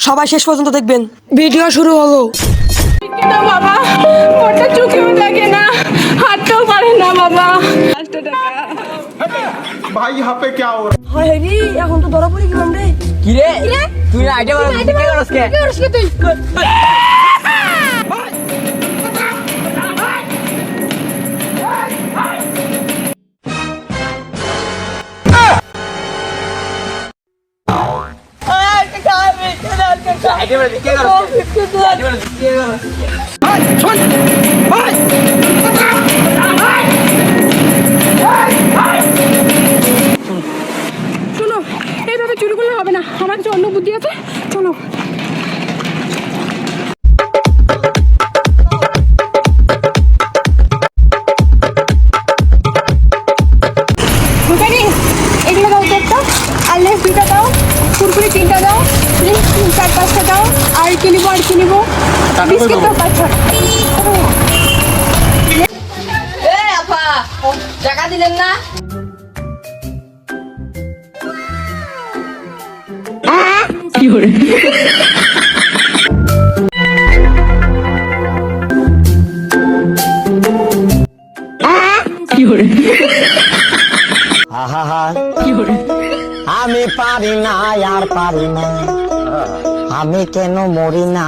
সবাই শেষ পর্যন্ত দেখবেন। ভিডিও শুরু হলো। না বাবা, ওটা চোখেও দেখে না, হাঁটতেও পারে না বাবা। 5 টাকা। भाई यहाँ पे क्या हो रहा है? হয় রে, এখন তো ধরা পড়ে গেলাম রে। কি রে তুই আইডিয়া বানাস কি করছ কে কি করছিস তুই? আইডিয়া বানাস কি করছ আইডিয়া বানাস কি করছ শোনো, এইভাবে চুরি করলে হবে না, আমার কাছে অন্য বুদ্ধি আছে, চলো। দোকানি, এগুলো দাও তো একটা, আর লেস 2টা দাও, কুরকুরি 3টা দাও, প্লিজ 4-5টা দাও, আর কি নিবো, বিস্কিট দাও 5-6। এ আপা, টাকা দিলেন না? আমি পারি না আর পারি না, আমি কেন মরি না।